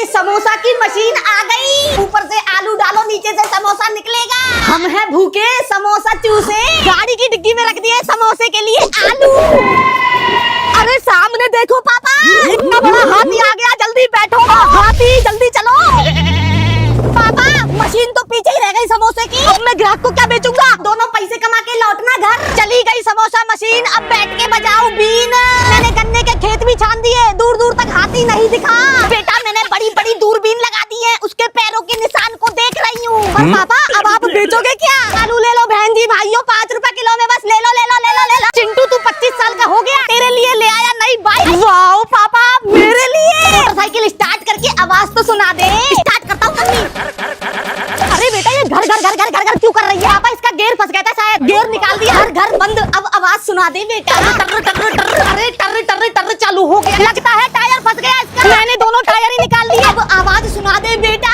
समोसा की मशीन आ गई। ऊपर से आलू डालो, नीचे से समोसा निकलेगा। हम हैं भूखे, समोसा चूसे। गाड़ी की डिग्गी में रख दिए समोसे के लिए आलू। अरे सामने देखो पापा, इतना बड़ा हाथी आ गया। जल्दी बैठो हाथी, जल्दी चलो। पापा मशीन तो पीछे ही रह गई समोसे की। अब मैं ग्राहक को क्या बेचूंगा? दोनों पैसे कमा के लौटना घर। चली गई समोसा मशीन, अब बैठ के बजाओ बीन। मैंने गन्ने के खेत भी छान दिए, दूर दूर तक हाथी नहीं दिखा। बेटा मैंने बड़ी बड़ी दूरबीन लगा दी है, उसके पैरों के निशान को देख रही हूँ। पर पापा अब आप बेचोगे क्या? आलू ले लो बहन जी, भाइयों 5 रुपए किलो में बस ले लो ले लो ले लो ले लो। चिंटू तू 25 साल का हो गया, तेरे लिए ले आया नई बाइक। वाओ पापा मेरे लिए। मोटरसाइकिल स्टार्ट करके आवाज तो सुना दे। स्टार्ट करता हूँ मम्मी। अरे बेटा ये घर घर घर घर घर घर क्यों कर रही है? पापा इसका गेयर फंस गया था शायद, गेयर निकाल दिया। हर घर बंद, अब आवाज सुना दे बेटा। टर्र टर्र टर्र, अरे टर्र टर्र टर्र चालू हो गया। लगता है टायर फंस गया इसका। मैंने दोनों टायर ही निकाल दिए, अब आवाज सुना दे बेटा।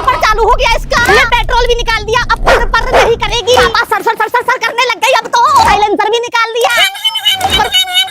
पर चालू हो गया इसका। ये पेट्रोल भी निकाल दिया, अब पर पर नहीं करेगी। पापा sir sir sir sir sir करने लग गई अब तो। साइलेंसर भी निकाल दिया,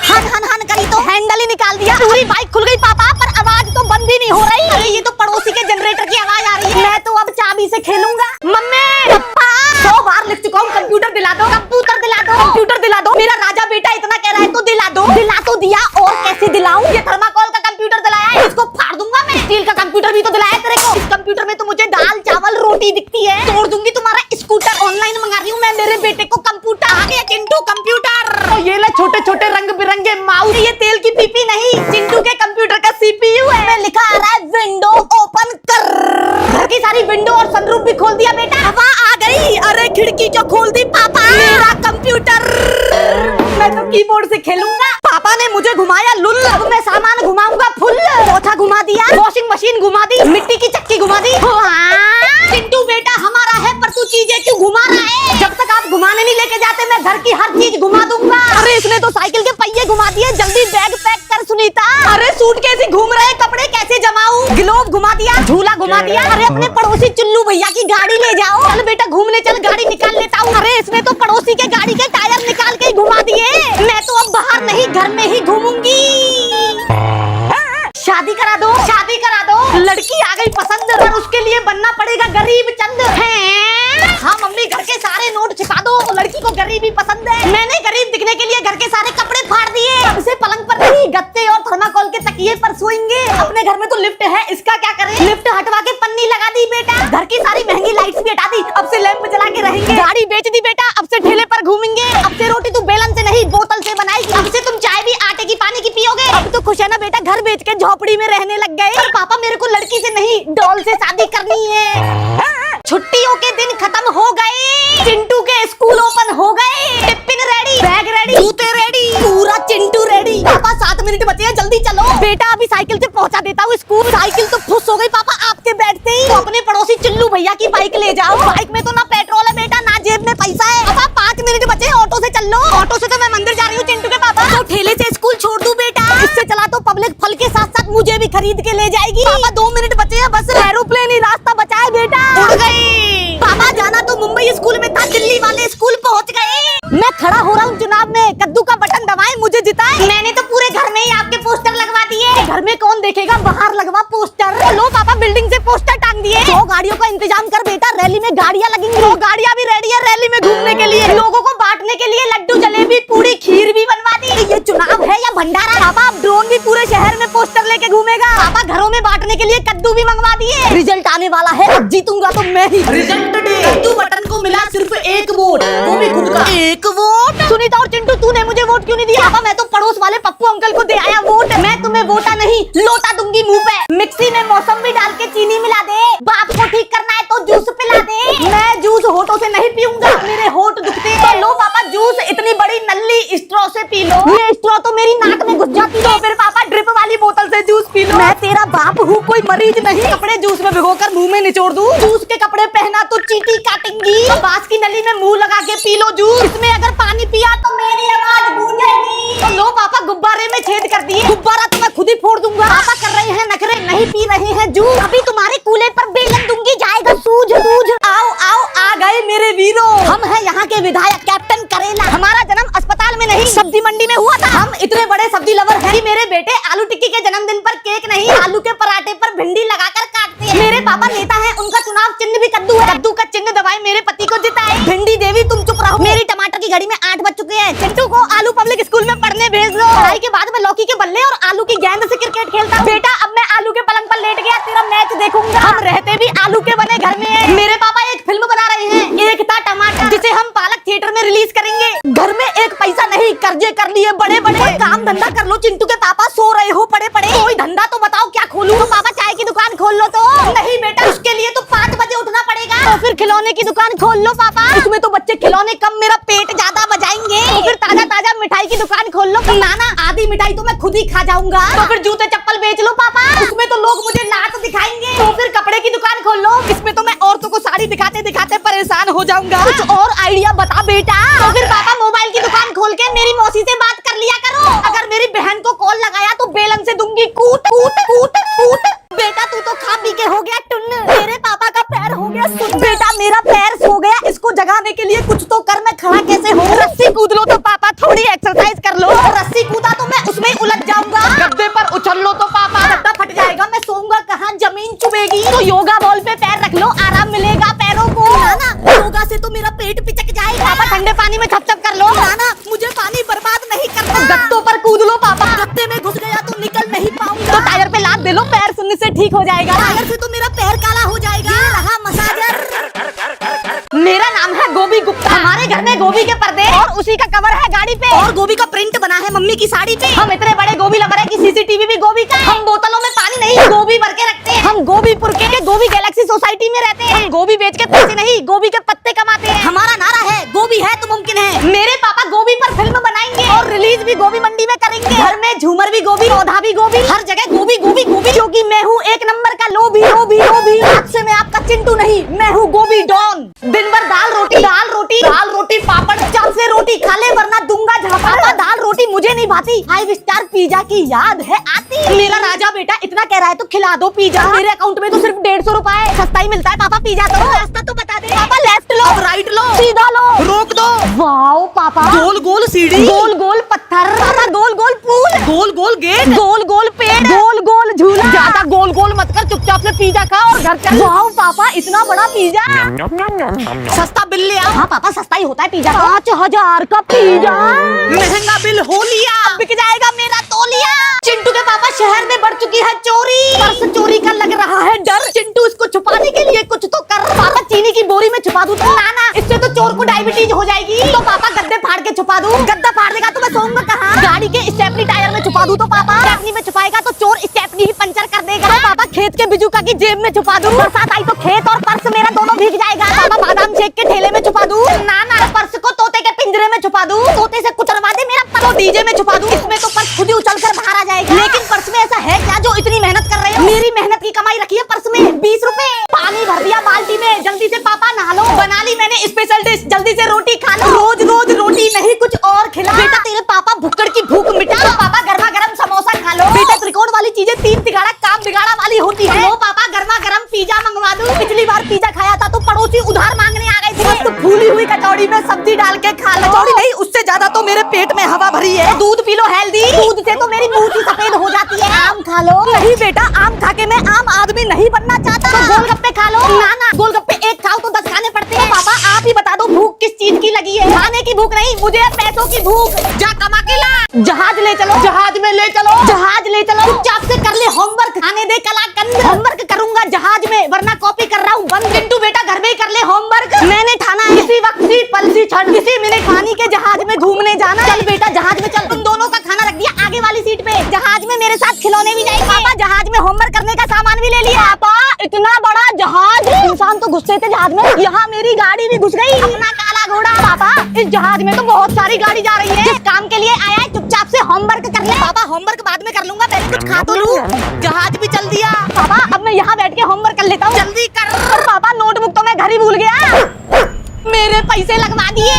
हन हन हन करी तो हैंडल ही निकाल दिया। पूरी बाइक खुल गई पापा, पर आवाज तो बंद ही नहीं हो रही। अरे ये तो पड़ोसी के जनरेटर की आवाज आ रही है। मैं तो अब चाबी से खेलूंगा। मम्मी पापा 100 बार लिख चुका हूँ, कंप्यूटर दिला दो, कंप्यूटर दिला दो, कंप्यूटर दिला दो। मेरा राजा बेटा इतना कह रहा है तो दिला दो। दिला तो दिया, और कैसे दिलाऊं? ये थर्माकोल का कंप्यूटर दिलाया है, इसको फाड़ दूंगा मैं। स्टील का कंप्यूटर भी तो दिलाया तेरे को। इस कंप्यूटर में तो मुझे दाल चावल रोटी दिखती है। तोड़ दूंगी तुम्हारा स्कूटर। ऑनलाइन मंगा रही हूँ मैं मेरे बेटे को कंप्यूटर। आ गया चिंटू कंप्यूटर। तो ये ले छोटे छोटे रंग बिरंगे माउस। ये तेल की पीपी नहीं, चिंटू के कंप्यूटर का सीपीयू है। मैं लिखा आ रहा है विंडो ओपन कर। घर की सारी विंडो और सनरूफ भी खोल दिया बेटा। हवा आ गई। अरे खिड़की जो खोल दी पापा। मेरा कंप्यूटर, मैं तो कीबोर्ड से खेलूंगा। पापा ने मुझे घुमाया लुल, अब मैं सामान घुमाऊंगा फुल। पोछा घुमा दिया, वॉशिंग मशीन घुमा दी, मिट्टी की चक्की घुमा दी। चिंटू बेटा हमारा है, पर तू चीजें क्यों घुमा रहा है? जब तक आप घुमाने नहीं लेके जाते मैं घर की हर चीज घुमा दूंगा। अरे इसने तो साइकिल के पहिए घुमा दिए। जल्दी बैग पैक कर सुनीता। अरे सूट कैसे घूम रहे, कपड़े कैसे जमाऊं? ग्लोब घुमा दिया, झूला घुमा दिया। अरे अपने पड़ोसी चुल्लू भैया की गाड़ी ले जाओ। चल बेटा घूमने चल, गाड़ी निकाल लेता हूँ। अरे इसने तो पड़ोसी के गाड़ी के टायर निकाल के घुमा दिए। मैं तो अब बाहर नहीं घर में ही घूमूंगी। शादी करा दो, शादी करा दो। लड़की आ गई पसंद, पर उसके लिए बनना पड़ेगा गरीब चंद। हाँ मम्मी घर के सारे नोट छिपा दो, लड़की को गरीबी पसंद है। मैंने गरीब दिखने के लिए घर के सारे कपड़े फाड़ दिए। अब से पलंग पर नहीं, गत्ते और थर्माकोल के तकिए पर सोएंगे। अपने घर में तो लिफ्ट है, इसका क्या करें? लिफ्ट हटवा के पन्नी लगा दी बेटा। घर की सारी महंगी लाइट्स भी हटा दी, अब से लैंप जला के रहेंगे। गाड़ी बेच दी बेटा, अब से ठेले पर घूमेंगे। अब से रोटी तू बेलन से नहीं बोतल से बनाएगी। अब से तुम चाय भी आटे की पानी की पियोगे। अब तो खुश है ना बेटा, घर बेच के झोपड़ी में रहने लग गए। पर पापा मेरे को लड़की से नहीं डॉल से शादी करनी है। छुट्टियों के दिन खत्म हो गए, चिंटू के स्कूल ओपन हो गए। टिफिन रेडी, बैग रेडी, जूते रेडी, पूरा चिंटू रेडी। पापा 7 मिनट बचे हैं, जल्दी चलो। बेटा अभी साइकिल से पहुंचा देता हूँ स्कूल। साइकिल तो फुस हो गई पापा आपके बैठते ही। तो अपने पड़ोसी चिल्लू भैया की बाइक ले जाओ। बाइक में तो ना पेट्रोल है बेटा, ना जेब में पैसा है। पापा 5 मिनट बचे, ऑटो से चल लो। ऑटो से तो मैं मंदिर जा रही हूँ चिंटू के पापा। तो ठेले से स्कूल छोड़ दूं बेटा। इससे चला तो पब्लिक फल के साथ साथ मुझे भी खरीद के ले जाएगी। पापा 2 मिनट बचे हैं बस। एरोप्लेन ही रास्ता बचा है बेटा। उड़ गई। पापा जाना तो मुंबई स्कूल में था, दिल्ली वाले स्कूल पहुंच गए। मैं खड़ा हो रहा हूँ चुनाव में, कद्दू का बटन दबाएं मुझे जिताएं। मैंने तो पूरे घर में ही आपके पोस्टर लगवा दिए। घर में कौन देखेगा, बाहर लगवा पोस्टर। लो पापा बिल्डिंग से पोस्टर टांग दिए। 2 गाड़ियों का इंतजाम कर बेटा, रैली में गाड़ियाँ लगेंगी। 2 गाड़ियाँ भी रेडी है रैली में घूमने के लिए। लोगों को बांटने के लिए लड्डू जलेबी पूरी खीर भी बनवा दी। ये चुनाव है या भंडारा? पापा अब ड्रोन भी पूरे शहर में पोस्टर लेके घूमेगा। पापा घरों में बांटने के लिए कद्दू भी मंगवा दिए। रिजल्ट आने वाला है, अब जीतूंगा तो मैं ही। रिजल्ट डे, कद्दू बटन को मिला सिर्फ 1 वोट, वो भी खुद का 1 वोट। सुनीता और चिंटू तूने मुझे वोट क्यों नहीं दिया? पापा मैं तो पड़ोस वाले पप्पू अंकल को दे आया वोट। मैं तुम्हें वोटा नहीं, लोटा दूंगी मुंह पे। मिक्सी में मौसम्बी डाल के चीनी मिला दे। बाप को ठीक करना है तो जूस पिला दे। मैं जूस होठों से नहीं पीऊंगा, मेरे होठ दुखते हैं। तो लो पापा जूस, इतनी बड़ी नल्ली स्ट्रॉ से पी लो। ये स्ट्रॉ तो मेरी नाक में घुस जाती है। फिर पापा ड्रिप वाली बोतल से जूस पी लो। मैं तेरा बाप हूँ, कोई मरीज नहीं। कपड़े जूस में भिगोकर मुंह में निचोड़ दूं। जूस के कपड़े पहना तो चींटी काटेंगी। तो बांस की नली में मुंह लगा के पी लो जूस। इसमें अगर पानी पिया तो मेरी आवाज गूंजेगी। तो लो पापा गुब्बारे में छेद कर दिए। गुब्बारा तो मैं खुद ही फोड़ दूंगा। पापा कर रहे हैं नखरे, नहीं पी रहे हैं जूस। अभी तुम्हारे कूले पर बेलन दूंगी, जाएगा सूझ सूझ। आओ आओ आ गए मेरे वीरों, हम हैं यहाँ के विधायक कैप्टन करेला। हमारा जन्म अस्पताल में नहीं सब्जी मंडी में हुआ था। हम इतने बड़े सब्जी लवर हैं कि मेरे बेटे आलू टिक्की के जन्मदिन पर केक नहीं, आलू के पराठे घड़ी में 8 बज चुके हैं। चिंटू को आलू पब्लिक स्कूल में पढ़ने भेज दो। पढ़ाई के बाद में लौकी के बल्ले और आलू की गेंद से क्रिकेट खेलता। बेटा अब मैं आलू के पलंग पर लेट गया, तेरा मैच देखूंगा। हम रहते भी आलू के बने घर में हैं। मेरे पापा एक फिल्म बना रहे हैं, एक था टमाटर, जिसे हम पालक थिएटर में रिलीज करेंगे। घर में एक पैसा नहीं, कर्जे कर लिए बड़े बड़े। काम धंधा कर लो, चिंटू के पापा सो रहे हो पड़े पड़े। कोई धंधा तो बताओ क्या खोलूं? तो पापा चाय की दुकान खोल लो। तो नहीं बेटा, उसके लिए तो 5 बजे उठना पड़ेगा। तो फिर खिलौने की दुकान खोल लो पापा, उसमें तो बच्चे खिलौने कम, मेरा पेट ज्यादा बजाएंगे। तो फिर ताजा ताजा मिठाई की दुकान खोल लो। नाना आधी मिठाई तो मैं खुद ही खा जाऊंगा। तो फिर जूते चप्पल बेच लो पापा, उसमें तो लोग मुझे लात दिखाएंगे। तो फिर कपड़े की दुकान खोल लो, इसमें तो मैं औरतों को साड़ी दिखाते दिखाते परेशान हो जाऊंगा। कुछ और आइडिया बता बेटा। तो फिर पापा मोबाइल की दुकान खोल के मेरी मौसी से बात कर लिया करो। अगर मेरी बहन को कॉल लगाया तो बेलन से दूंगी कूट कूट कूट कूट। बेटा तू तो खा पी के हो गया टुन्न, मेरे पापा का पैर हो गया सुन्न। बेटा मेरा पैर सो गया, इसको जगाने के लिए कुछ तो कर, मैं खड़ा कैसे हो? रस्सी कूद लो तो पापा, थोड़ी एक्सरसाइज कर लो। रस्सी कूदा तो मैं उसमें उलझ जाऊंगा। गद्दे पर उछल लो तो पापा गद्दा फट जाएगा, मैं सोऊंगा कहाँ, जमीन चुभेगी। तो योगा बॉल पे पैर रख लो, आराम मिलेगा पैरों को। नाना योगा से तो मेरा पेट पिचक जाएगा। पापा ठंडे पानी में छप छप कर लो। नाना मुझे पानी बर्बाद नहीं करना। गत्तों पर कूद लो पापा, गत्ते में घुस गया तो निकल नहीं पाऊंगा। तो टायर पे लाद दे लो, पैर सुनने से ठीक हो जाएगा। टायर से तो मेरा पैर काला हो जाएगा। ये रहा मसाजर। मेरा नाम है गोभी गुप्ता, हमारे घर में गोभी के पर्दे और उसी का कवर है गाड़ी पे, और गोभी का प्रिंट बना है मम्मी की साड़ी पे। हम इतने बड़े गोभी लवर है कि सीसीटीवी भी गोभी का। हम बोतलों में पानी नहीं, गोभी भर के रखते हैं। हम गोभीपुर के गोभी गैलेक्सी सोसाइटी में रहते हैं। हम गोभी बेच के पैसे नहीं, गोभी के पत्ते कमाते हैं। हमारा नारा है गोभी है तो मुमकिन है। मेरे पापा गोभी पर फिल्म बनाएंगे और रिलीज भी गोभी मंडी में करेंगे। घर में झूमर भी गोभी, पौधा भी गोभी, हर जगह गोभी गोभी गोभी। क्योंकि मैं हूँ एक नंबर का लोभी लोभी लोभी। आज से मैं आपका चिंटू नहीं, मैं हूँ गोभी डॉन। दिन भर दाल रोटी दाल रोटी दाल रोटी पापड़, चाव से रोटी खा ले वरना दूंगा झापड़। दाल रोटी मुझे नहीं भाती, 5 स्टार पिज्जा की याद है आती। मेरा राजा बेटा इतना कह रहा है तो खिला दो पिज्जा। मेरे अकाउंट में तो सिर्फ 150 रुपए, सस्ता ही मिलता है पापा पिज्जा। तो रास्ता तो बता दे पापा, लेफ्ट लो राइट लो सीधा लो रोक दो। वाओ पापा, गोल गोल सीढ़ी, गोल गोल पत्थर पापा, गोल गोल पूल, गोल गोल गेट, गोल गोल पेड़, गोल गोल झूला। ज्यादा गोल गोल मत कर, चुपचाप से पिज्जा खा और घर चल। वाओ पापा इतना बड़ा पिज्जा। सस्ता बिल लिया। हाँ पापा सस्ता ही होता है पिज्जा। 5000 का पिज्जा, महंगा बिल हो लिया, बिक जाएगा मेरा तौलिया। चिंटू के पापा शहर में बढ़ चुकी है चोरी, पर्स चोरी का लग रहा है डर। चिंटू इसको छुपाने के लिए कुछ तो कर। पापा चीनी की बोरी में छुपा दूं तो? नाना इससे तो चोर को डायबिटीज हो जाएगी। तो पापा गद्दे फाड़ के छुपा दूं? गद्दा फाड़ देगा तो मैं सोऊंगा कहाँ? गाड़ी के स्टेपनी टायर में छुपा दूं तो पापा? स्टेपनी में छुपाएगा तो चोर स्टेपनी ही पंचर कर देगा। तो पापा खेत के बिजुका की जेब में छुपा दूं? बरसात आई तो खेत और पर्स मेरा दोनों भीग जाएगा। पापा बादाम शेक के ठेले में छुपा दूं? नाना पर्स को तोते के पिंजरे में छुपा दूं? तोते से कुचलवा दे मेरा पर्स। तो डीजे में छुपा दूं? इसमें तो पर्स खुद ही उछल कर बाहर आ जाएगा। लेकिन पर्स में ऐसा है क्या जो इतनी मेहनत कर रहे हो? मेरी मेहनत की कमाई रखी है पर्स में 20 रुपए। पानी भर दिया बाल्टी में, जल्दी से पापा नहा लो। बना ली मैंने स्पेशल डिश, जल्दी से रोटी खा लो। रोज रोज रोटी नहीं कुछ और खिला। बेटा तेरे पापा भुक्कड़ की भूख मिटा। तो पापा गर्मा गर्म समोसा खा लो। बेटा त्रिकोण वाली चीजें 3 तिगाड़ा काम बिगाड़ा वाली होती है। लो पापा गर्मा गर्म पिज्जा मंगवा दूं? पिछली बार पिज्जा खाया था तो पड़ोसी उधार मांगने आ गए थे। तो फूली हुई कचौड़ी में सब्जी डाल के खा लो। कचौड़ी नहीं, उससे ज्यादा तो मेरे पेट में हवा भरी है। दूध पी लो हेल्दी, दूध से तो मेरी मुंह की सफेद हो जाती है। आम खा लो। नहीं बेटा आम खा के मैं आम आदमी नहीं बनना चाहता। तो गोलगप्पे खा लो। नाना गोलगप्पे एक खाओ तो 10 खाने पड़ते हैं। पापा आप ही बता दो भूख किस चीज की लगी है? खाने की भूख नहीं, मुझे पैसों की भूख। जा कमा के ला। जहाज ले चलो, जहाज में ले चलो, जहाज ले चलो। चुपचाप से कर ले होमवर्क, खाने दे कलाकंद। होमवर्क करूंगा जहाज में वरना कॉपी कर रहा हूँ बंद। चिंटू बेटा घर में ही कर ले होमवर्क। मैंने ठाना है इसी वक्त सी पल सी क्षण किसी मिनट खानी के जहाज में घूमने जाना। चल बेटा जहाज में चल। तुम दोनों का खाना रख दिया आगे वाली सीट पे। जहाज में मेरे साथ खिलौने भी जाएंगे। पापा जहाज में होमवर्क करने का सामान भी ले लिया। पापा इतना बड़ा जहाज, इंसान तो घुसते थे जहाज में, यहाँ मेरी गाड़ी भी घुस गई। अपना काला घोड़ा। पापा इस जहाज में तो बहुत सारी गाड़ी जा रही है। जिस काम के लिए आया है चुपचाप से होमवर्क कर ले। पापा होमवर्क बाद में कर लूंगा, पहले कुछ खा तो लूं। जहाज भी चल दिया। पापा अब मैं यहाँ बैठ के होमवर्क कर लेता हूँ, जल्दी कर। और पापा नोटबुक तो मैं घर ही भूल गया। मेरे पैसे लगवा दिए।